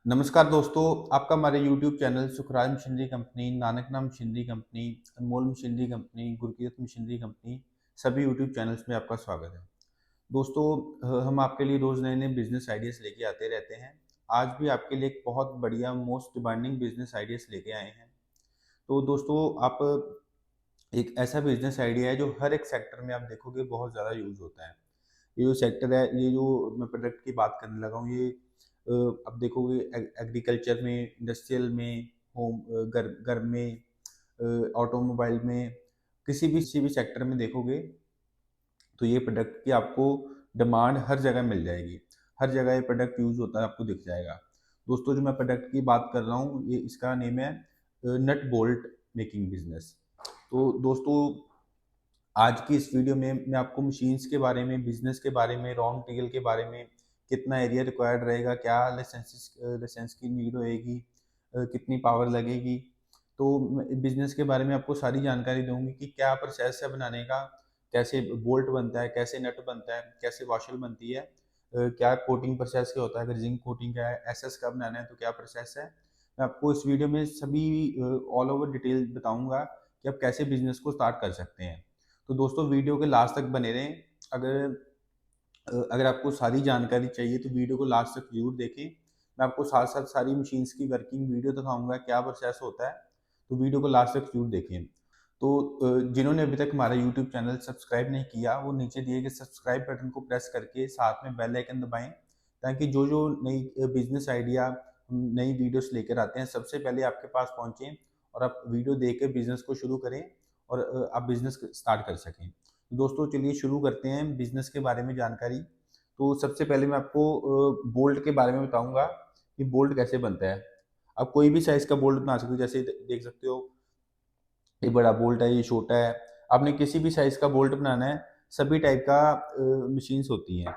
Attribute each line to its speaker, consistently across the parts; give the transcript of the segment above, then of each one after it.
Speaker 1: नमस्कार दोस्तों, आपका हमारे YouTube channel Sukhraj machinery company, Nanak नाम machinery company, Anmol machinery company, Gurkirat machinery company, सभी यूट्यूब चैनल्स में आपका स्वागत है। दोस्तों, हम आपके लिए रोज़ नए-नए बिज़नेस आइडियाज़ लेके आते रहते हैं। आज भी आपके लिए एक बहुत बढ़िया मोस्ट डिमांडिंग बिज़नेस आइडियाज़ लेके आए हैं। तो दोस्तों, आप एक ऐसा बिज़नेस आइडिया है जो हर एक सेक्टर में आप देखोगे बहुत ज़्यादा यूज़ होता है। ये जो सेक्टर है, ये जो मैं प्रोडक्ट की बात करने लगा हूँ, ये आप देखोगे एग्रीकल्चर में, इंडस्ट्रियल में, घर में, ऑटोमोबाइल में, किसी भी सेक्टर में देखोगे तो ये प्रोडक्ट की आपको डिमांड हर जगह मिल जाएगी। हर जगह ये प्रोडक्ट यूज़ होता है, आपको दिख जाएगा। दोस्तों, जो मैं प्रोडक्ट की बात कर रहा हूँ, ये इसका नेम है नट बोल्ट मेकिंग बिज़नेस। तो दोस्तों, आज की इस वीडियो में मैं आपको मशीन्स के बारे में, बिज़नेस के बारे में, रॉ मटेरियल के बारे में, कितना एरिया रिक्वायर्ड रहेगा, क्या लाइसेंस की नीड होएगी, कितनी पावर लगेगी। तो मैं बिज़नेस के बारे में आपको सारी जानकारी दूँगी कि क्या प्रोसेस है बनाने का, कैसे बोल्ट बनता है, कैसे नट बनता है, कैसे वॉशल बनती है, क्या कोटिंग प्रोसेस क्या होता है, अगर ज़िंक कोटिंग का है, एसएस का बनाना है तो क्या प्रोसेस है। मैं आपको इस वीडियो में सभी ऑल ओवर डिटेल बताऊँगा कि आप कैसे बिज़नेस को स्टार्ट कर सकते हैं। तो दोस्तों, वीडियो के लास्ट तक बने रहें। अगर आपको सारी जानकारी चाहिए तो वीडियो को लास्ट तक ज़रूर देखें। मैं आपको साथ-साथ सारी मशीन्स की वर्किंग वीडियो दिखाऊँगा, क्या प्रोसेस होता है, तो वीडियो को लास्ट तक ज़रूर देखें। तो जिन्होंने अभी तक हमारा यूट्यूब चैनल सब्सक्राइब नहीं किया, वो नीचे दिए गए सब्सक्राइब बटन को प्रेस करके साथ में बेल आइकन दबाएँ, ताकि जो-जो नई बिज़नेस आइडिया, नई वीडियोज़ लेकर आते हैं, सबसे पहले आपके पास पहुँचे और आप वीडियो देख के बिज़नेस को शुरू करें और आप बिज़नेस स्टार्ट कर सकें। दोस्तों, चलिए शुरू करते हैं बिज़नेस के बारे में जानकारी। तो सबसे पहले मैं आपको बोल्ट के बारे में बताऊँगा कि बोल्ट कैसे बनता है। आप कोई भी साइज़ का बोल्ट बना सकते हो, जैसे देख सकते हो, ये बड़ा बोल्ट है, ये छोटा है। आपने किसी भी साइज़ का बोल्ट बनाना है, सभी टाइप का मशीन्स होती हैं।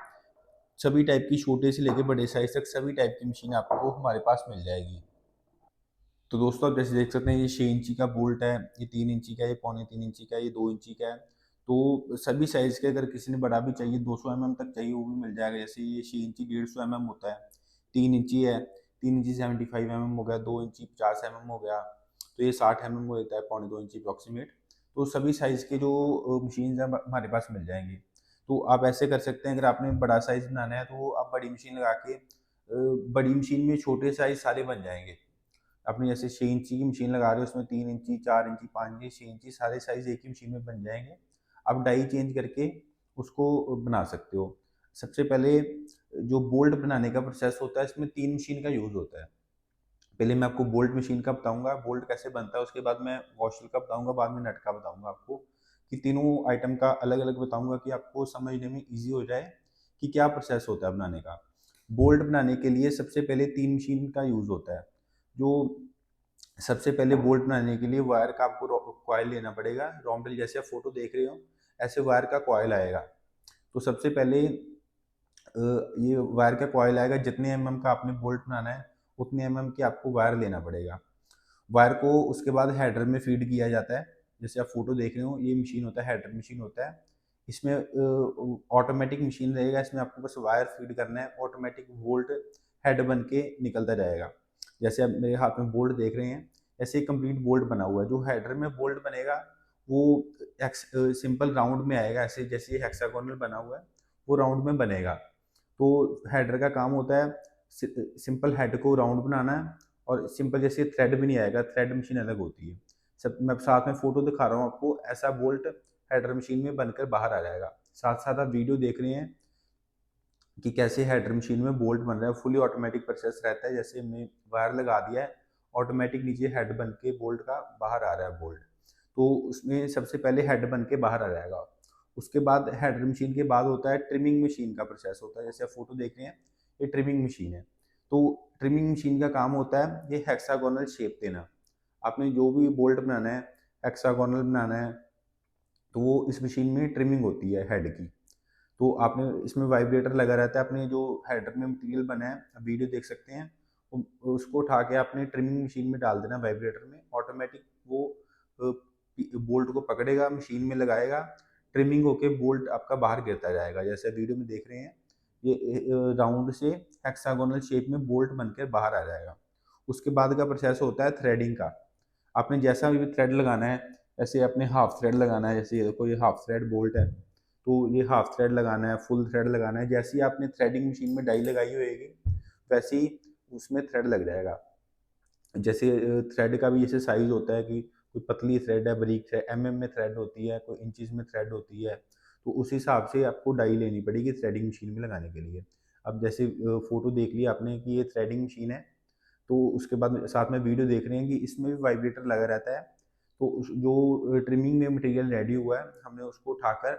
Speaker 1: सभी टाइप की, छोटे से लेके बड़े साइज़ तक सभी टाइप की मशीन आपको हमारे पास मिल जाएगी। तो दोस्तों, आप जैसे देख सकते हैं, ये 6 इंची का बोल्ट है, ये 3 इंची का है, ये पौने 3 इंची का है, ये 2 इंची का है। तो सभी साइज़ के, अगर किसी ने बड़ा भी चाहिए, 200 एमएम तक चाहिए, वो भी मिल जाएगा। जैसे ये 6 इंची 150 एमएम होता है, 3 इंची है, 3 इंची 75 एमएम हो गया, 2 इंची 50 एमएम हो गया, तो ये 60 एमएम हो जाता है, पौने 2 इंची अप्रॉक्सिमेट। तो सभी साइज़ के जो मशीन्स हैं हमारे पास मिल जाएँगी। तो आप ऐसे कर सकते हैं, अगर आपने बड़ा साइज़ बनाना है तो आप बड़ी मशीन लगा के बड़ी मशीन में छोटे साइज़ सारे बन जाएँगे। आपने जैसे 6 इंची की मशीन लगा रहे हो, उसमें 3 इंची, 4 इंची, 5 इंची, 6 इंची सारे साइज़ एक ही मशीन में बन जाएँगे। आप डाई चेंज करके उसको बना सकते हो। सबसे पहले जो बोल्ट बनाने का प्रोसेस होता है, इसमें 3 मशीन का यूज़ होता है। पहले मैं आपको बोल्ट मशीन का बताऊँगा, बोल्ट कैसे बनता है, उसके बाद मैं वॉशल का बताऊँगा, बाद में नट का बताऊँगा आपको, कि तीनों आइटम का अलग-अलग बताऊँगा कि आपको समझने में ईज़ी हो जाए कि क्या प्रोसेस होता है बनाने का। बोल्ट बनाने के लिए सबसे पहले 3 मशीन का यूज़ होता है। जो सबसे पहले बोल्ट बनाने के लिए वायर का आपको कॉइल लेना पड़ेगा। रॉ मटेरियल जैसे आप फोटो देख रहे हो, ऐसे वायर का कॉइल आएगा। तो सबसे पहले ये वायर का कॉइल आएगा, जितने एमएम का आपने बोल्ट बनाना है, उतने एमएम की आपको वायर लेना पड़ेगा। वायर को उसके बाद हेडर में फीड किया जाता है। जैसे आप फोटो देख रहे हो, ये मशीन होता है, हेडर मशीन होता है। इसमें ऑटोमेटिक मशीन रहेगा, इसमें आपको बस वायर फीड करना है, ऑटोमेटिक बोल्ट हेड बन के निकलता जाएगा। जैसे आप मेरे हाथ में बोल्ट देख रहे हैं, ऐसे ही कंप्लीट बोल्ट बना हुआ है। जो हेडर में बोल्ट बनेगा, वो सिंपल राउंड में आएगा, ऐसे जैसे ये हेक्सागोनल बना हुआ है, वो राउंड में बनेगा। तो हेडर का काम होता है सिंपल हेड को राउंड बनाना है, और सिंपल जैसे थ्रेड भी नहीं आएगा, थ्रेड मशीन अलग होती है। सब मैं साथ में फोटो दिखा रहा हूँ आपको, ऐसा बोल्ट हेडर मशीन में बनकर बाहर आ जाएगा। साथ साथ आप वीडियो देख रहे हैं कि कैसे हेडर मशीन में बोल्ट बन रहा है। फुली ऑटोमेटिक प्रोसेस रहता है, जैसे हमने वायर लगा दिया है, ऑटोमेटिक नीचे हेड बन के बोल्ट का बाहर आ रहा है बोल्ट। तो उसमें सबसे पहले हेड बन के बाहर आ जाएगा। उसके बाद हेडर मशीन के बाद होता है ट्रिमिंग मशीन का प्रोसेस होता है। जैसे आप फोटो देख रहे हैं, ये ट्रिमिंग मशीन है। तो ट्रिमिंग मशीन का काम होता है ये हेक्सागोनल शेप देना। आपने जो भी बोल्ट बनाना है, हेक्सागोनल बनाना है, तो वो इस मशीन में ट्रिमिंग होती है हेड की। तो आपने इसमें वाइब्रेटर लगा रहता है, आपने जो हेडर में मटेरियल बना है, आप वीडियो देख सकते हैं, उसको उठा के आपने ट्रिमिंग मशीन में डाल देना वाइब्रेटर में, ऑटोमेटिक वो बोल्ट को पकड़ेगा, मशीन में लगाएगा, ट्रिमिंग होके बोल्ट आपका बाहर गिरता जाएगा, जैसे वीडियो में देख रहे हैं। ये राउंड से हेक्सागोनल शेप में बोल्ट बनकर बाहर आ जाएगा। उसके बाद का प्रोसेस होता है थ्रेडिंग का। आपने जैसा भी थ्रेड लगाना है, जैसे अपने हाफ थ्रेड लगाना है, जैसे ये देखो ये हाफ थ्रेड बोल्ट है, तो ये हाफ थ्रेड लगाना है, फुल थ्रेड लगाना है, जैसे ही आपने थ्रेडिंग मशीन में डाई लगाई होगी वैसे ही उसमें थ्रेड लग जाएगा। जैसे थ्रेड का भी जैसे साइज होता है कि कोई पतली थ्रेड है, बारीक थ्रेड, में थ्रेड होती है, कोई इंचज में थ्रेड होती है, तो उस हिसाब से आपको डाई लेनी पड़ेगी थ्रेडिंग मशीन में लगाने के लिए। अब जैसे फोटो देख लिया आपने कि ये थ्रेडिंग मशीन है, तो उसके बाद साथ में वीडियो देख रहे हैं कि इसमें भी वाइब्रेटर लगा रहता है। तो जो ट्रिमिंग में मटेरियल रेडी हुआ है हमने उसको उठाकर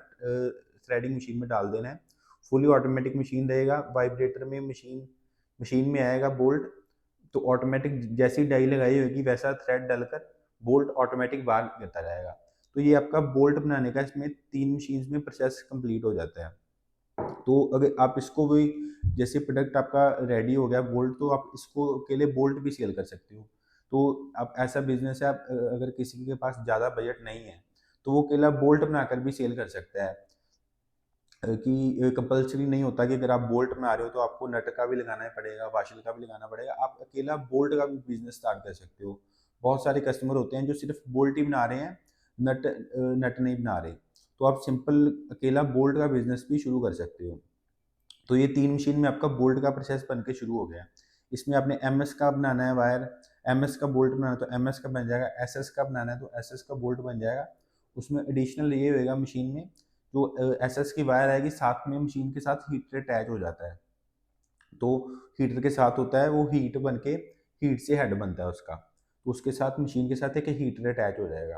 Speaker 1: थ्रेडिंग मशीन में डाल देना है। फुली ऑटोमेटिक मशीन रहेगा, वाइब्रेटर में मशीन मशीन में आएगा बोल्ट, तो ऑटोमेटिक जैसी डाई लगाई होगी वैसा थ्रेड डलकर बोल्ट ऑटोमेटिक बाहर गिरता जाएगा। तो ये आपका बोल्ट बनाने का इसमें 3 मशीन्स में प्रोसेस कंप्लीट हो जाता है। तो अगर आप इसको भी, जैसे प्रोडक्ट आपका रेडी हो गया बोल्ट, तो आप इसको के लिए बोल्ट भी सेल कर सकते हो। तो आप ऐसा बिजनेस है, आप अगर किसी के पास ज़्यादा बजट नहीं है तो वो अकेला बोल्ट बनाकर भी सेल कर सकता है। कि कंपल्सरी नहीं होता कि अगर आप बोल्ट बना रहे हो तो आपको नट का भी लगाना पड़ेगा, वाशल का भी लगाना पड़ेगा, आप अकेला बोल्ट का भी बिजनेस स्टार्ट कर सकते हो। बहुत सारे कस्टमर होते हैं जो सिर्फ बोल्ट ही बना रहे हैं, नट नहीं बना रहे, तो आप सिंपल अकेला बोल्ट का बिजनेस भी शुरू कर सकते हो। तो ये 3 मशीन में आपका बोल्ट का प्रोसेस बन के शुरू हो गया। इसमें आपने एमएस का बनाना है वायर, एमएस का बोल्ट बनाना है तो एमएस का बन जाएगा, एसएस का बनाना है तो एसएस का बोल्ट बन जाएगा। उसमें एडिशनल ये होएगा मशीन में, जो एसएस की वायर आएगी साथ में मशीन के साथ हीटर अटैच हो जाता है। तो हीटर के साथ होता है वो हीट बन के, हीट से हेड बनता है उसका, तो उसके साथ मशीन के साथ एक हीटर अटैच हो जाएगा।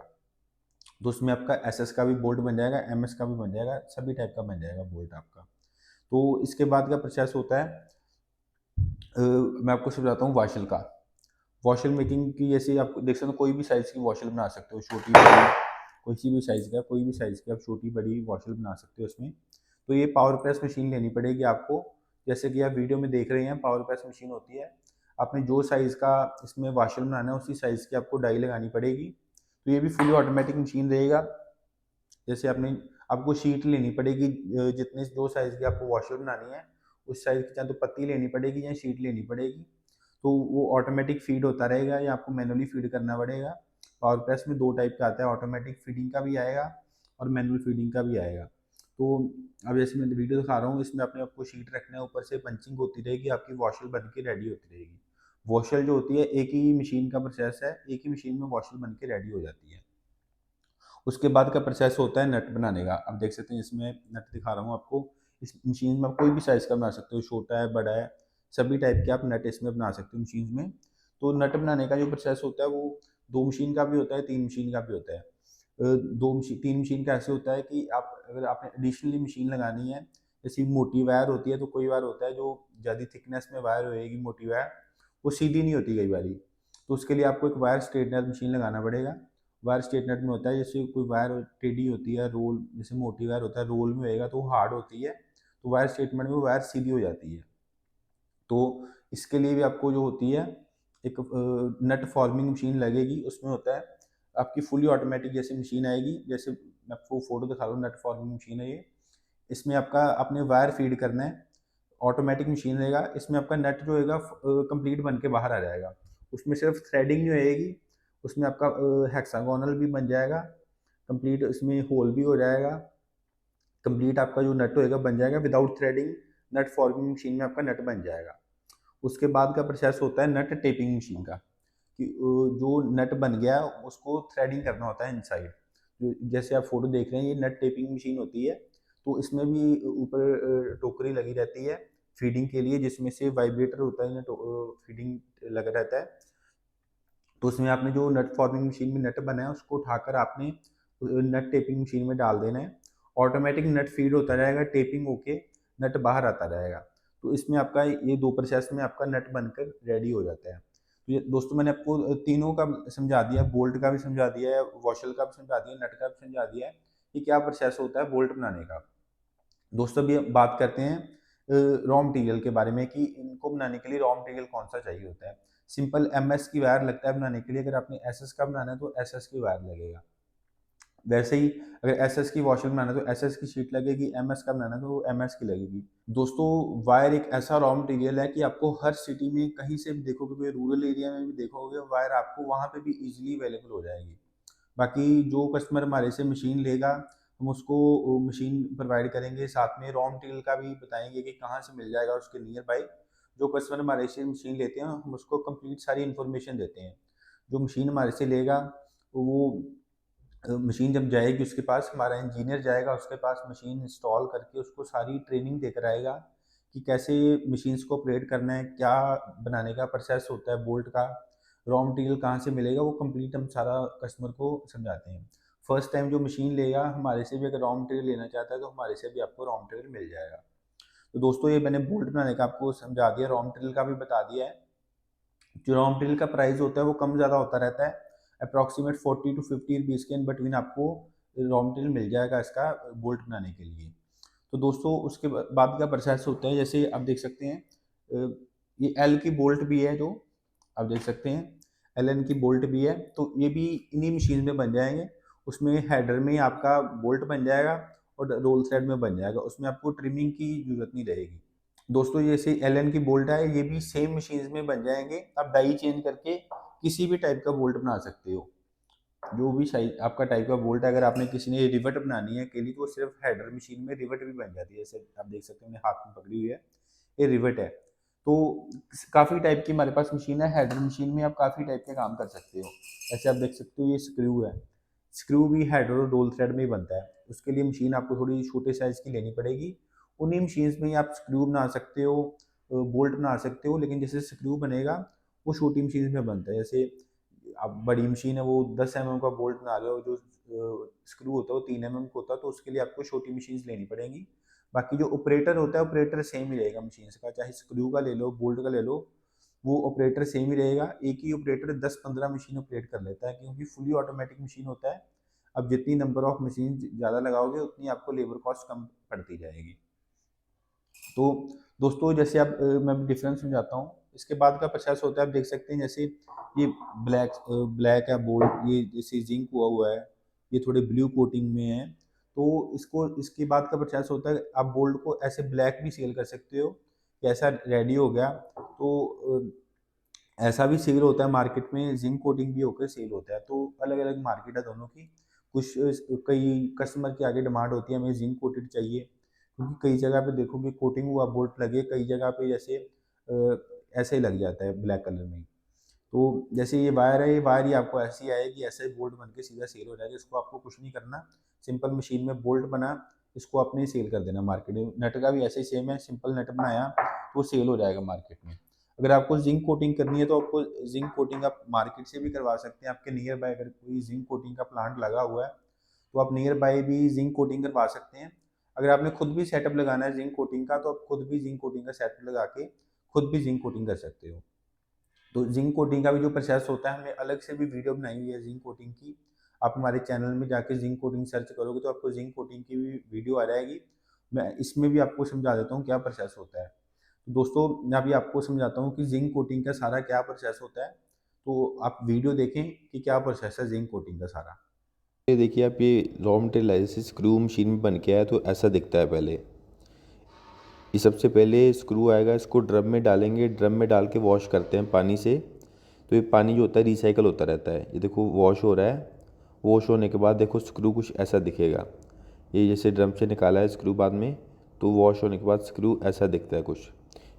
Speaker 1: तो उसमें आपका एसएस का भी बोल्ट बन जाएगा, एमएस का भी बन जाएगा, सभी टाइप का बन जाएगा बोल्ट आपका। तो इसके बाद का प्रोसेस होता है, मैं आपको समझाता हूँ वाशल का। वॉशल मेकिंग की जैसे आप देख सकते हो, कोई भी साइज़ की वॉशल बना सकते हो, छोटी बड़ी, कोई सी भी साइज़ का, कोई भी साइज़ की आप छोटी बड़ी वॉशल बना सकते हो इसमें। तो ये पावर प्रेस मशीन लेनी पड़ेगी आपको। जैसे कि आप वीडियो में देख रहे हैं पावर प्रेस मशीन होती है। आपने जो साइज़ का इसमें वॉशल बनाना है उसी साइज़ की आपको डाई लगानी पड़ेगी। तो ये भी फुली ऑटोमेटिक मशीन रहेगा। जैसे आपको शीट लेनी पड़ेगी, जितने जो साइज़ की आपको वॉशर बनानी है उस साइज़ की, चाहे तो पत्ती लेनी पड़ेगी या शीट लेनी पड़ेगी। तो वो ऑटोमेटिक फीड होता रहेगा या आपको मैनुअली फीड करना पड़ेगा। पावर प्रेस में 2 टाइप का आता है, ऑटोमेटिक फीडिंग का भी आएगा और मैनुअल फीडिंग का भी आएगा। तो अब जैसे मैं वीडियो दिखा रहा हूँ, इसमें अपने आपको शीट रखना है, ऊपर से पंचिंग होती रहेगी, आपकी वॉशल बन के रेडी होती रहेगी। वॉशल जो होती है एक ही मशीन का प्रोसेस है, एक ही मशीन में वॉशल बन के रेडी हो जाती है। उसके बाद का प्रोसेस होता है नट बनाने का। अब देख सकते हैं इसमें नट दिखा रहा हूँ आपको। इस मशीन में आप कोई भी साइज़ का बना सकते हो, छोटा है, बड़ा है, सभी टाइप के आप नट इसमें बना सकते हो मशीन में। तो नट बनाने का जो प्रोसेस होता है वो 2 मशीन का भी होता है, 3 मशीन का भी होता है। 3 मशीन का ऐसे होता है कि आप अगर आपने एडिशनली मशीन लगानी है, जैसे मोटी वायर होती है, तो कोई वायर होता है जो ज़्यादा थिकनेस में वायर होएगी, मोटी वायर, वो सीधी नहीं होती कई बारी। तो उसके लिए आपको एक वायर स्ट्रेटनर मशीन लगाना पड़ेगा। वायर स्ट्रेटनर में होता है, जैसे कोई वायर टेढ़ी होती है, रोल जैसे मोटी वायर होता है, रोल में होएगा तो वो हार्ड होती है, तो वायर स्ट्रेटनर में वो वायर सीधी हो जाती है। तो इसके लिए भी आपको जो होती है एक नट फॉर्मिंग मशीन लगेगी। उसमें होता है आपकी फुली ऑटोमेटिक जैसे मशीन आएगी, जैसे मैं आपको फोटो दिखा रहा हूँ, नट फॉर्मिंग मशीन है ये। इसमें आपका आपने वायर फीड करना है, ऑटोमेटिक मशीन रहेगा। इसमें आपका नट जो होगा कंप्लीट बन के बाहर आ जाएगा। उसमें सिर्फ थ्रेडिंग जो रहेगी, उसमें आपका हेक्सागोनल भी बन जाएगा कंप्लीट, इसमें होल भी हो जाएगा कंप्लीट, आपका जो नट होएगा बन जाएगा विदाउट थ्रेडिंग। नट फॉर्मिंग मशीन में आपका नट बन जाएगा। उसके बाद का प्रोसेस होता है नट टेपिंग मशीन का, कि जो नट बन गया उसको थ्रेडिंग करना होता है इनसाइड। जैसे आप फोटो देख रहे हैं ये नट टेपिंग मशीन होती है। तो इसमें भी ऊपर टोकरी लगी रहती है फीडिंग के लिए, जिसमें से वाइब्रेटर होता है, फीडिंग लगा रहता है। तो उसमें आपने जो नट फॉर्मिंग मशीन में नट बना है उसको उठाकर आपने नट टेपिंग मशीन में डाल देना है। ऑटोमेटिक नट फीड होता रहेगा, टेपिंग होके नट बाहर आता रहेगा। तो इसमें आपका ये 2 प्रोसेस में आपका नट बनकर रेडी हो जाता है। तो ये दोस्तों मैंने आपको तीनों का समझा दिया, बोल्ट का भी समझा दिया है, वॉशल का भी समझा दिया, नट का भी समझा दिया है कि क्या प्रोसेस होता है बोल्ट बनाने का। दोस्तों अभी हम बात करते हैं रॉ मटेरियल के बारे में, कि इनको बनाने के लिए रॉ मटेरियल कौन सा चाहिए होता है। सिंपल एमएस की वायर लगता है बनाने के लिए, अगर आपने एसएस का बनाना है तो एसएस की वायर लगेगा। वैसे ही अगर एसएस की वॉशर बनाना है तो एसएस की शीट लगेगी, एमएस का बनाना है तो एमएस की लगेगी। दोस्तों वायर एक ऐसा रॉ मटेरियल है कि आपको हर सिटी में कहीं से भी देखोगे, कोई रूरल एरिया में भी देखोगे वायर आपको वहाँ पे भी इजीली अवेलेबल हो जाएगी। बाकी जो कस्टमर हमारे से मशीन लेगा हम उसको मशीन प्रोवाइड करेंगे, साथ में रॉ मटेरियल का भी बताएंगे कि कहाँ से मिल जाएगा उसके नियर बाई। जो कस्टमर हमारे से मशीन लेते हैं हम उसको कंप्लीट सारी इन्फॉर्मेशन देते हैं। जो मशीन हमारे से लेगा वो मशीन जब जाएगी उसके पास हमारा इंजीनियर जाएगा, उसके पास मशीन इंस्टॉल करके उसको सारी ट्रेनिंग देकर आएगा कि कैसे मशीन्स को ऑपरेट करना है, क्या बनाने का प्रोसेस होता है, बोल्ट का रॉ मटेरियल कहाँ से मिलेगा, वो कंप्लीट हम सारा कस्टमर को समझाते हैं। फर्स्ट टाइम जो मशीन लेगा हमारे से भी अगर रॉ मटेरियल लेना चाहता है तो हमारे से भी आपको रॉ मटेरियल मिल जाएगा। तो दोस्तों ये मैंने बोल्ट बनाने का आपको समझा दिया, रॉ मटेरियल का भी बता दिया है। जो रॉ मटेरियल का प्राइस होता है वो कम ज़्यादा होता रहता है, अप्रॉक्सीमेट 40 to 50 रुपीज़ के इन बिटवीन आपको रॉ मटेरियल मिल जाएगा इसका बोल्ट बनाने के लिए। तो दोस्तों उसके बाद का प्रोसेस होता है, जैसे आप देख सकते हैं ये एल की बोल्ट भी है, जो आप देख सकते हैं एल एन की बोल्ट भी है, तो ये भी इन्हीं मशीन में बन जाएंगे। उसमें हेडर में आपका बोल्ट बन जाएगा और रोल साइड में बन जाएगा, उसमें आपको ट्रिमिंग की जरूरत नहीं रहेगी। दोस्तों जैसे एल एन की बोल्ट है ये भी सेम मशीन में बन जाएंगे, आप डाई चेंज करके किसी भी टाइप का बोल्ट बना सकते हो। जो भी साइज आपका टाइप का बोल्ट है, अगर आपने किसी ने रिवेट बनानी है अकेली तो वो सिर्फ हेडर मशीन में रिवेट भी बन जाती है। जैसे आप देख सकते हैं मैंने हाथ में पकड़ी हुई है, ये रिवेट है। तो काफ़ी टाइप की हमारे पास मशीन है, हेडर मशीन में आप काफ़ी टाइप के काम कर सकते हो। ऐसे आप देख सकते हो ये स्क्रू है, स्क्रू भी हेडर और रोल थ्रेड में ही बनता है। उसके लिए मशीन आपको थोड़ी छोटे साइज़ की लेनी पड़ेगी। उन्हीं मशीन में ही आप स्क्रू बना सकते हो, बोल्ट बना सकते हो, लेकिन जैसे स्क्रू बनेगा वो छोटी मशीन में बनता है। जैसे अब बड़ी मशीन है वो 10 mm का बोल्ट बना रहे हो, जो स्क्रू होता है वो 3 mm का होता है, तो उसके लिए आपको छोटी मशीन लेनी पड़ेंगी। बाकी जो ऑपरेटर होता है ऑपरेटर सेम ही रहेगा मशीन का, चाहे स्क्रू का ले लो बोल्ट का ले लो, वो ऑपरेटर सेम ही रहेगा। एक ही ऑपरेटर 10-15 मशीन ऑपरेट कर लेता है क्योंकि फुली ऑटोमेटिक मशीन होता है। अब जितनी नंबर ऑफ मशीन ज़्यादा लगाओगे उतनी आपको लेबर कॉस्ट कम पड़ती जाएगी। तो दोस्तों जैसे आप मैं डिफरेंस समझाता हूँ। इसके बाद का प्रोसेस होता है, आप देख सकते हैं जैसे ये ब्लैक है बोल्ट, ये जैसे जिंक हुआ है, ये थोड़े ब्लू कोटिंग में है। तो इसको इसके बाद का प्रोसेस होता है, आप बोल्ट को ऐसे ब्लैक भी सेल कर सकते हो कि ऐसा रेडी हो गया। तो ऐसा भी सेल होता है मार्केट में, जिंक कोटिंग भी होकर सेल होता है। तो अलग अलग मार्केट है दोनों की। कुछ कई कस्टमर की आगे डिमांड होती है हमें जिंक कोटेड चाहिए, क्योंकि कई जगह पे देखोगे कोटिंग हुआ बोल्ट लगे, कई जगह पे जैसे ऐसे ही लग जाता है ब्लैक कलर में। तो जैसे ये वायर है, ये वायर ही आपको ऐसी आएगी, ऐसे ही बोल्ट बन के सीधा सेल हो जाएगा। इसको आपको कुछ नहीं करना, सिंपल मशीन में बोल्ट बना, इसको आपने ही सेल कर देना मार्केट में। नट का भी ऐसे ही सेम है, सिंपल नट बनाया तो सेल हो जाएगा मार्केट में। अगर आपको जिंक कोटिंग करनी है तो आपको जिंक कोटिंग आप मार्केट से भी करवा सकते हैं। आपके नियर बाय अगर कोई जिंक कोटिंग का प्लांट लगा हुआ है तो आप नियर बाय भी जिंक कोटिंग करवा सकते हैं। अगर आपने खुद भी सेटअप लगाना है जिंक कोटिंग का तो आप खुद भी जिंक कोटिंग का सेटअप लगा के खुद भी जिंक कोटिंग कर सकते हो। तो जिंक कोटिंग का भी जो प्रोसेस होता है, हमने अलग से भी वीडियो बनाई हुई है जिंक कोटिंग की। आप हमारे चैनल में जाके जिंक कोटिंग सर्च करोगे तो आपको जिंक कोटिंग की भी वीडियो आ जाएगी। मैं इसमें भी आपको समझा देता हूँ क्या प्रोसेस होता है। तो दोस्तों मैं अभी आपको समझाता हूँ कि जिंक कोटिंग का सारा क्या प्रोसेस होता है। तो आप वीडियो देखें कि क्या प्रोसेस है जिंक कोटिंग का सारा।
Speaker 2: ये देखिए आप, ये रॉ मटेरियल है, जैसे स्क्रू मशीन में बन के आया तो ऐसा दिखता है। पहले ये सबसे पहले स्क्रू आएगा, इसको ड्रम में डालेंगे, ड्रम में डाल के वॉश करते हैं पानी से। तो ये पानी जो होता है रिसाइकल होता रहता है। ये देखो वॉश हो रहा है, वॉश होने के बाद देखो स्क्रू कुछ ऐसा दिखेगा। ये जैसे ड्रम से निकाला है स्क्रू बाद में, तो वॉश होने के बाद स्क्रू ऐसा दिखता है कुछ।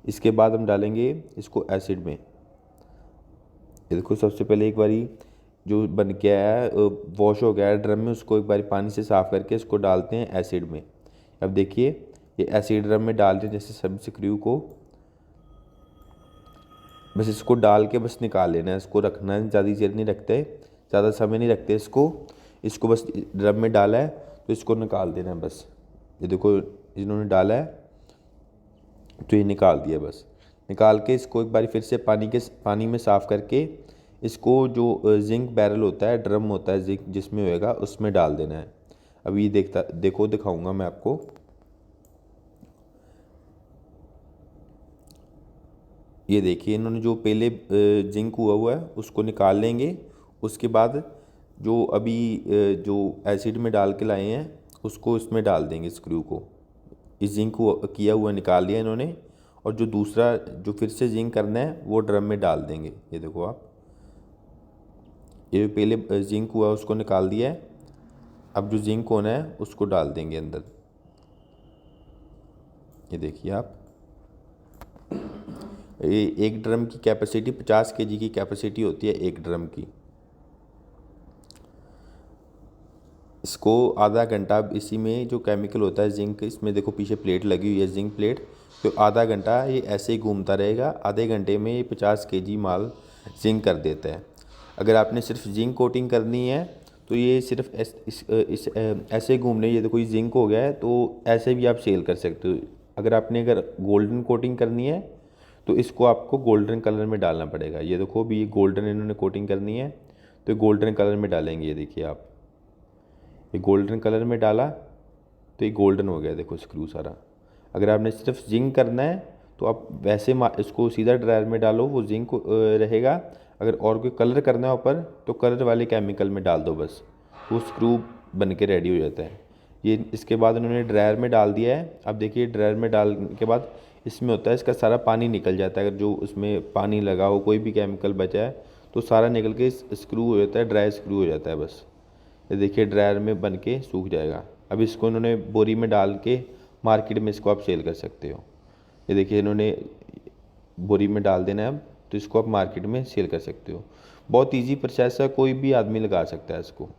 Speaker 2: इसके बाद हम डालेंगे इसको एसिड में। ये देखो सबसे पहले एक बारी जो बन के आया है वॉश हो गया है ड्रम में, उसको एक बारी पानी से साफ़ करके इसको डालते हैं एसिड में। अब देखिए ये एसिड ड्रम में डाल दें जैसे सब स्क्रू को, बस इसको डाल के बस निकाल लेना है। इसको रखना है, ज़्यादा देर नहीं रखते, ज़्यादा समय नहीं रखते इसको। इसको बस ड्रम में डाला है तो इसको निकाल देना है बस। ये देखो इन्होंने डाला है तो ये निकाल दिया। बस निकाल के इसको एक बार फिर से पानी में साफ़ करके इसको जो जिंक बैरल होता है, ड्रम होता है जिंक जिसमें होएगा, उसमें डाल देना है। अब ये दिखाऊंगा मैं आपको। ये देखिए इन्होंने जो पहले जिंक हुआ है उसको निकाल लेंगे। उसके बाद जो अभी जो एसिड में डाल के लाए हैं उसको इसमें डाल देंगे स्क्रू को। इस जिंक को किया हुआ निकाल लिया इन्होंने, और जो दूसरा जो फिर से जिंक करना है वो ड्रम में डाल देंगे। ये देखो आप, ये पहले जिंक हुआ उसको निकाल दिया है, अब जो जिंक होना है उसको डाल देंगे अंदर। ये देखिए आप, ये एक ड्रम की कैपेसिटी 50 केजी की कैपेसिटी होती है एक ड्रम की। इसको आधा घंटा इसी में जो केमिकल होता है जिंक, इसमें देखो पीछे प्लेट लगी हुई है जिंक प्लेट, तो आधा घंटा ये ऐसे ही घूमता रहेगा। आधे घंटे में ये 50 केजी माल जिंक कर देता है। अगर आपने सिर्फ जिंक कोटिंग करनी है तो ये सिर्फ ऐसे घूमने, ये देखो ये जिंक हो गया है, तो ऐसे भी आप सेल कर सकते हो। अगर गोल्डन कोटिंग करनी है तो इसको आपको गोल्डन कलर में डालना पड़ेगा। ये देखो भी ये गोल्डन इन्होंने कोटिंग करनी है तो गोल्डन कलर में डालेंगे। ये देखिए आप, ये गोल्डन कलर में डाला तो ये गोल्डन हो गया देखो स्क्रू सारा। अगर आपने सिर्फ जिंक करना है तो आप वैसे इसको सीधा ड्रायर में डालो, वो जिंक रहेगा। अगर और कोई कलर करना है ऊपर तो कलर वाले केमिकल में डाल दो बस, वो स्क्रू बन के रेडी हो जाता है। ये इसके बाद उन्होंने ड्रायर में डाल दिया है। अब देखिए ड्रायर में डालने के बाद इसमें होता है इसका सारा पानी निकल जाता है। अगर जो उसमें पानी लगा हो, कोई भी केमिकल बचा है तो सारा निकल के स्क्रू हो जाता है, ड्राई स्क्रू हो जाता है बस। ये देखिए ड्रायर में बन के सूख जाएगा। अब इसको इन्होंने बोरी में डाल के मार्केट में इसको आप सेल कर सकते हो। ये देखिए इन्होंने बोरी में डाल देना है अब, तो इसको आप मार्केट में सेल कर सकते हो। बहुत इजी प्रोसेस है, कोई भी आदमी लगा सकता है इसको।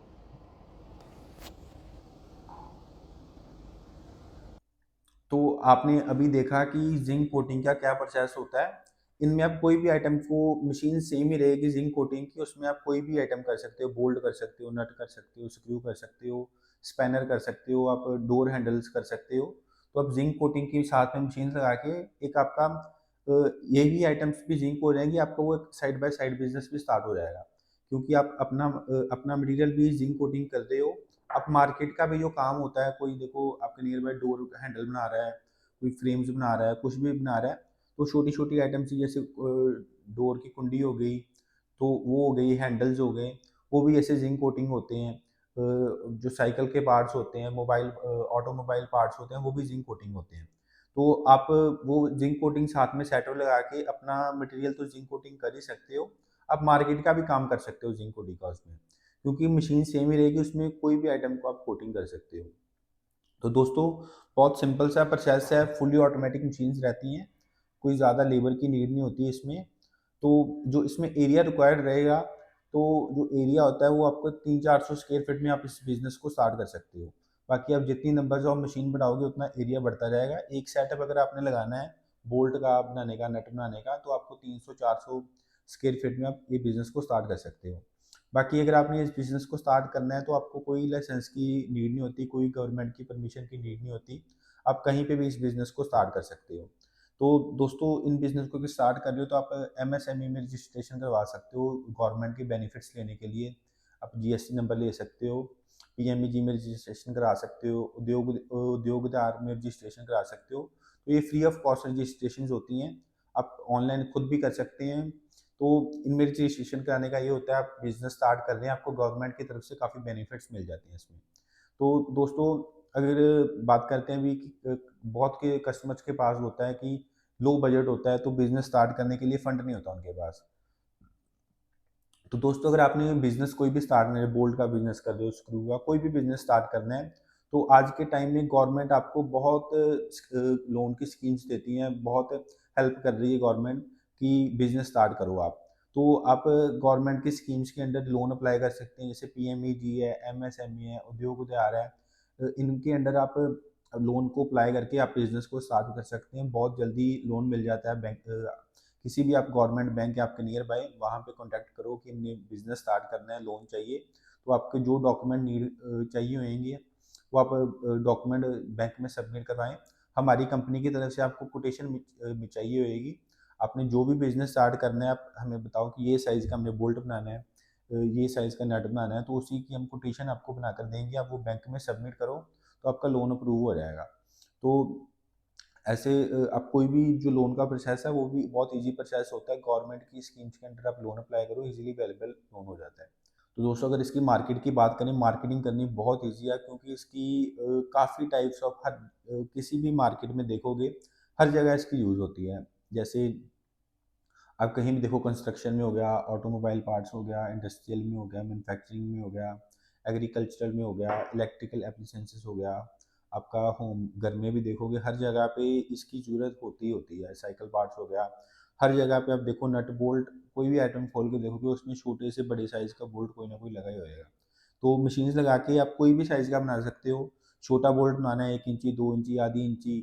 Speaker 1: तो आपने अभी देखा कि जिंक कोटिंग का क्या प्रोसेस होता है। इनमें आप कोई भी आइटम को, मशीन सेम ही रहेगी जिंक कोटिंग की, उसमें आप कोई भी आइटम कर सकते हो, बोल्ट कर सकते हो, नट कर सकते हो, स्क्रू कर सकते हो, स्पैनर कर सकते हो, आप डोर हैंडल्स कर सकते हो। तो आप जिंक कोटिंग के साथ में मशीन लगा के एक आपका ये भी आइटम्स भी जिंक हो जाएंगी, आपका वो एक साइड बाय साइड बिजनेस भी स्टार्ट हो जाएगा, क्योंकि आप अपना मटेरियल भी जिंक कोटिंग कर रहे हो। आप मार्केट का भी जो काम होता है, कोई देखो आपके नियर बाय डोर हैंडल बना रहा है, कोई फ्रेम्स बना रहा है, कुछ भी बना रहा है, तो छोटी छोटी आइटम्स जैसे डोर की कुंडी हो गई, तो वो हो गई, हैंडल्स हो गए, वो भी ऐसे जिंक कोटिंग होते हैं। जो साइकिल के पार्ट्स होते हैं, मोबाइल ऑटोमोबाइल पार्ट्स होते हैं, वो भी जिंक कोटिंग होते हैं। तो आप वो जिंक कोटिंग साथ में सेटअप लगा के अपना मटेरियल तो जिंक कोटिंग कर ही सकते हो। आप मार्केट का भी काम कर सकते हो जिंक कोटिंग का उसमें, क्योंकि मशीन सेम ही रहेगी, उसमें कोई भी आइटम को आप कोटिंग कर सकते हो। तो दोस्तों बहुत सिंपल सा प्रोसेस है, फुली ऑटोमेटिक मशीन्स रहती हैं, कोई ज़्यादा लेबर की नीड नहीं होती है इसमें। तो जो इसमें एरिया रिक्वायर्ड रहेगा, तो जो एरिया होता है वो आपको 300-400 स्क्वायर फीट में आप इस बिज़नेस को स्टार्ट कर सकते हो। बाकी आप जितनी नंबर्स ऑफ मशीन बढ़ाओगे उतना एरिया बढ़ता जाएगा। एक सेटअप अगर आपने लगाना है बोल्ट का बनाने का, नट बनाने का, तो आपको 300-400 स्क्वायर फीट में आप ये बिज़नेस को स्टार्ट कर सकते हो। बाकी अगर आपने इस बिज़नेस को स्टार्ट करना है तो आपको कोई लाइसेंस की नीड नहीं होती, कोई गवर्नमेंट की परमिशन की नीड नहीं होती। आप कहीं पे भी इस बिज़नेस को स्टार्ट कर सकते हो। तो दोस्तों इन बिज़नेस को भी स्टार्ट कर रहे हो तो आप एमएसएमई में रजिस्ट्रेशन करवा सकते हो गवर्नमेंट के बेनिफिट्स लेने के लिए। आप जीएसटी नंबर ले सकते हो, पीएमईजी में रजिस्ट्रेशन करा सकते हो, उद्योगदार में रजिस्ट्रेशन करा सकते हो। तो ये फ्री ऑफ कॉस्ट रजिस्ट्रेशन होती हैं, आप ऑनलाइन खुद भी कर सकते हैं। तो इनमें रजिस्ट्रेशन कराने का ये होता है, आप बिज़नेस स्टार्ट कर रहे हैं, आपको गवर्नमेंट की तरफ से काफ़ी बेनिफिट्स मिल जाते हैं इसमें। तो दोस्तों अगर बात करते हैं अभी कि बहुत के कस्टमर्स के पास होता है कि लो बजट होता है, तो बिज़नेस स्टार्ट करने के लिए फंड नहीं होता उनके पास। तो दोस्तों अगर आपने बिज़नेस कोई भी स्टार्ट करना है, बोल्ट का बिज़नेस कर रहे हो, स्क्रू का कोई भी बिज़नेस स्टार्ट करना है, तो आज के टाइम में गवर्नमेंट आपको बहुत लोन की स्कीम्स देती हैं, बहुत हेल्प कर रही है गवर्नमेंट कि बिज़नेस स्टार्ट करो आप। तो आप गवर्नमेंट की स्कीम्स के अंडर लोन अप्लाई कर सकते हैं, जैसे पीएमईजी है, एमएसएमई है, उद्योग उद्यार है। इनके अंडर आप लोन को अप्लाई करके आप बिज़नेस को स्टार्ट कर सकते हैं। बहुत जल्दी लोन मिल जाता है बैंक, किसी भी आप गवर्नमेंट बैंक है आपके नियर बाय, वहाँ पे कॉन्टैक्ट करो कि हमने बिज़नेस स्टार्ट करना है, लोन चाहिए। तो आपके जो डॉक्यूमेंट चाहिए होंगे वो आप डॉक्यूमेंट बैंक में सबमिट करवाएं। हमारी कंपनी की तरफ से आपको कोटेशन चाहिए होगी। आपने जो भी बिज़नेस स्टार्ट करना है आप हमें बताओ कि ये साइज़ का हमने बोल्ट बनाना है, ये साइज़ का नट बनाना है, तो उसी की हम कोटेशन आपको बना कर देंगे। आप वो बैंक में सबमिट करो तो आपका लोन अप्रूव हो जाएगा। तो ऐसे आप कोई भी जो लोन का प्रोसेस है वो भी बहुत ईज़ी प्रोसेस होता है। गवर्नमेंट की स्कीम्स के अंडर आप लोन अप्लाई करो, ईज़िली अवेलेबल लोन हो जाता है। तो दोस्तों अगर इसकी मार्केट की बात करें, मार्केटिंग करनी बहुत ईज़ी है, क्योंकि इसकी काफ़ी टाइप्स ऑफ किसी भी मार्केट में देखोगे, हर जगह इसकी यूज़ होती है। जैसे आप कहीं भी देखो, कंस्ट्रक्शन में हो गया, ऑटोमोबाइल पार्ट्स हो गया, इंडस्ट्रियल में हो गया, मैन्युफैक्चरिंग में हो गया, एग्रीकल्चरल में हो गया, इलेक्ट्रिकल एप्लीकेंसेस हो गया, आपका होम घर में भी देखोगे हर जगह पे इसकी ज़रूरत होती ही होती है। साइकिल पार्ट्स हो गया, हर जगह पे आप देखो नट बोल्ट, कोई भी आइटम खोल के देखोगे उसमें छोटे से बड़े साइज़ का बोल्ट कोई ना कोई लगा ही होएगा। तो मशीन्स लगा के आप कोई भी साइज़ का बना सकते हो। छोटा बोल्ट बनाना है 1 इंची, 2 इंची, आधी इंची,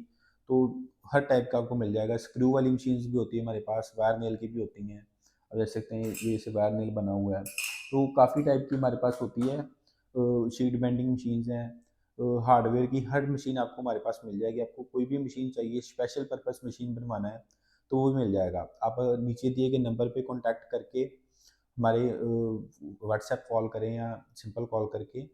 Speaker 1: तो हर टाइप का आपको मिल जाएगा। स्क्रू वाली मशीन्स भी होती है हमारे पास, वायर नेल की भी होती हैं। अब देख सकते हैं ये जैसे वायर नेल बना हुआ है, तो काफ़ी टाइप की हमारे पास होती है। शीट बेंडिंग मशीन्स हैं, हार्डवेयर की हर मशीन आपको हमारे पास मिल जाएगी। आपको कोई भी मशीन चाहिए, स्पेशल पर्पस मशीन बनवाना है, तो वो भी मिल जाएगा। आप नीचे दिए गए नंबर पे कॉन्टैक्ट करके हमारे व्हाट्सएप कॉल करें या सिंपल कॉल करके,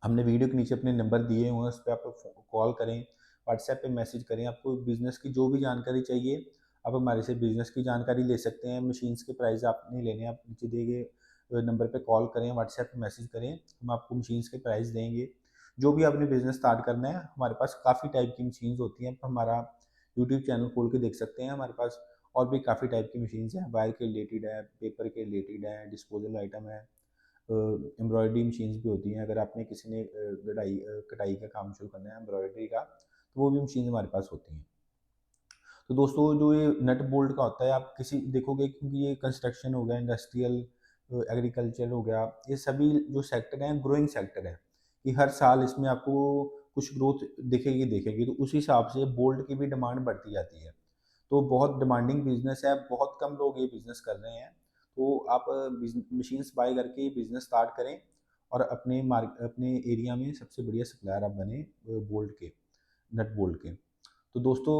Speaker 1: हमने वीडियो के नीचे अपने नंबर दिए हुए हैं, उस पे आप कॉल करें, व्हाट्सएप पे मैसेज करें। आपको बिज़नेस की जो भी जानकारी चाहिए, आप हमारे से बिज़नेस की जानकारी ले सकते हैं। मशीन्स के प्राइस आप नहीं लेने, आप नीचे दिए गए नंबर पे कॉल करें, व्हाट्सएप पे मैसेज करें, हम आपको मशीन्स के प्राइस देंगे। जो भी आपने बिज़नेस स्टार्ट करना है, हमारे पास काफ़ी टाइप की मशीन्स होती हैं। आप हमारा यूट्यूब चैनल खोल के देख सकते हैं, हमारे पास और भी काफ़ी टाइप की मशीन्स हैं। वायर के रिलेटेड है, पेपर के रिलेटेड है, डिस्पोजल आइटम है, एम्ब्रॉयडरी मशीन्स भी होती हैं। अगर आपने किसी ने कटाई का काम शुरू करना है एम्ब्रॉयडरी का, तो वो भी मशीन हमारे पास होती हैं। तो दोस्तों जो ये नट बोल्ट का होता है, आप किसी देखोगे, क्योंकि ये कंस्ट्रक्शन हो गया, इंडस्ट्रियल, एग्रीकल्चर हो गया, ये सभी जो सेक्टर हैं ग्रोइंग सेक्टर है, कि हर साल इसमें आपको कुछ ग्रोथ दिखेगी दिखेगी, तो उस हिसाब से बोल्ट की भी डिमांड बढ़ती जाती है। तो बहुत डिमांडिंग बिजनेस है, बहुत कम लोग ये बिजनेस कर रहे हैं। तो आप मशीन्स बाय करके बिजनेस स्टार्ट करें और अपने एरिया में सबसे बढ़िया सप्लायर आप बने बोल्ट के, नट बोल्ट के। तो दोस्तों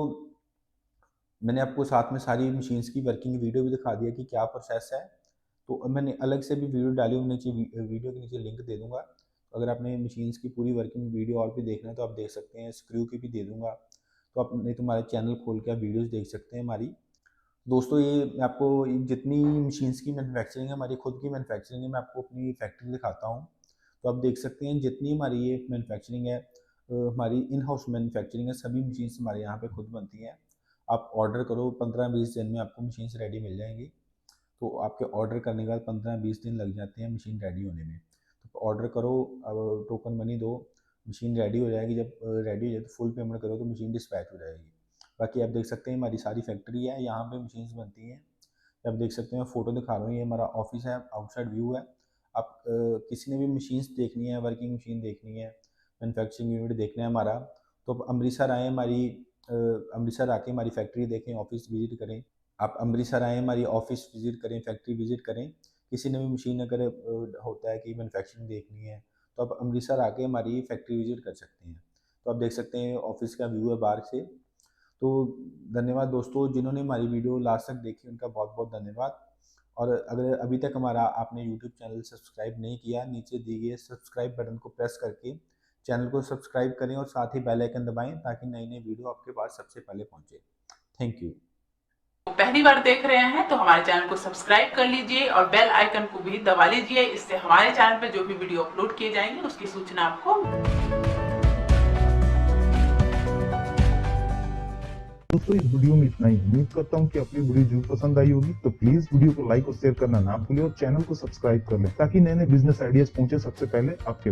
Speaker 1: मैंने आपको साथ में सारी मशीन्स की वर्किंग वीडियो भी दिखा दिया कि क्या प्रोसेस है। तो मैंने अलग से भी वीडियो डाली हूँ, नीचे वीडियो के नीचे लिंक दे दूँगा। अगर आपने मशीन्स की पूरी वर्किंग वीडियो और भी देखना है तो आप देख सकते हैं, स्क्रू की भी दे दूँगा। तो आप नहीं तो हमारे चैनल खोल के आप वीडियोज़ देख सकते हैं हमारी। दोस्तों ये मैं आपको जितनी मशीन्स की मैन्युफैक्चरिंग है, हमारी खुद की मैन्युफैक्चरिंग है, मैं आपको अपनी फैक्ट्री दिखाता हूँ। तो आप देख सकते हैं जितनी हमारी ये मैन्युफैक्चरिंग है, हमारी इन हाउस मैन्युफैक्चरिंग है, सभी मशीन्स हमारे यहाँ पे खुद बनती हैं। आप ऑर्डर करो, 15-20 दिन में आपको मशीन्स रेडी मिल जाएंगी। तो आपके ऑर्डर करने के बाद 15-20 दिन लग जाते हैं मशीन रेडी होने में। तो ऑर्डर करो, अब टोकन मनी दो, मशीन रेडी हो जाएगी। जब रेडी हो जाए तो फुल पेमेंट करो तो मशीन डिस्पैच हो जाएगी। बाकी आप देख सकते हैं हमारी सारी फैक्ट्री है, यहाँ पे मशीन्स बनती हैं। आप देख सकते हैं, फ़ोटो दिखा रहा हूँ, ये हमारा ऑफिस है, आउटसाइड व्यू है। आप किसी ने भी मशीन्स देखनी है, वर्किंग मशीन देखनी है, मैन्युफैक्चरिंग यूनिट देखना है हमारा, तो आप अमृतसर आएँ, अमृतसर आके हमारी फैक्ट्री देखें, ऑफिस विज़िट करें। आप अमृतसर आएँ, हमारी ऑफिस विज़िट करें, फैक्ट्री विज़िट करें। किसी ने भी मशीन अगर होता है कि मैन्युफैक्चरिंग देखनी है, तो आप अमृतसर आके हमारी फैक्ट्री विज़िट कर सकते हैं। तो आप देख सकते हैं ऑफिस का व्यू है बाहर से। तो धन्यवाद दोस्तों, जिन्होंने हमारी वीडियो लास्ट तक देखी उनका बहुत-बहुत धन्यवाद। और अगर अभी तक हमारा आपने यूट्यूब चैनल सब्सक्राइब नहीं किया, नीचे दिए गए सब्सक्राइब बटन को प्रेस करके चैनल को सब्सक्राइब करें और साथ ही बेल आइकन दबाएँ, ताकि नई-नई वीडियो आपके पास सबसे पहले पहुँचे। Thank you.
Speaker 3: तो पहली बार देख रहे हैं तो हमारे चैनल को सब्सक्राइब कर लीजिए और बेल आइकन को भी दबा लीजिए। इससे हमारे चैनल पर जो भी वीडियो अपलोड किए जाएंगे उसकी सूचना आपको।
Speaker 4: दोस्तों इस वीडियो में इतना ही। उम्मीद करता हूँ कि आपकी वीडियो जरूर पसंद आई होगी। तो प्लीज वीडियो को लाइक और शेयर करना ना भूलें और चैनल को सब्सक्राइब कर लें, ताकि नए नए बिजनेस आइडियाज पहुंचे सबसे पहले आपके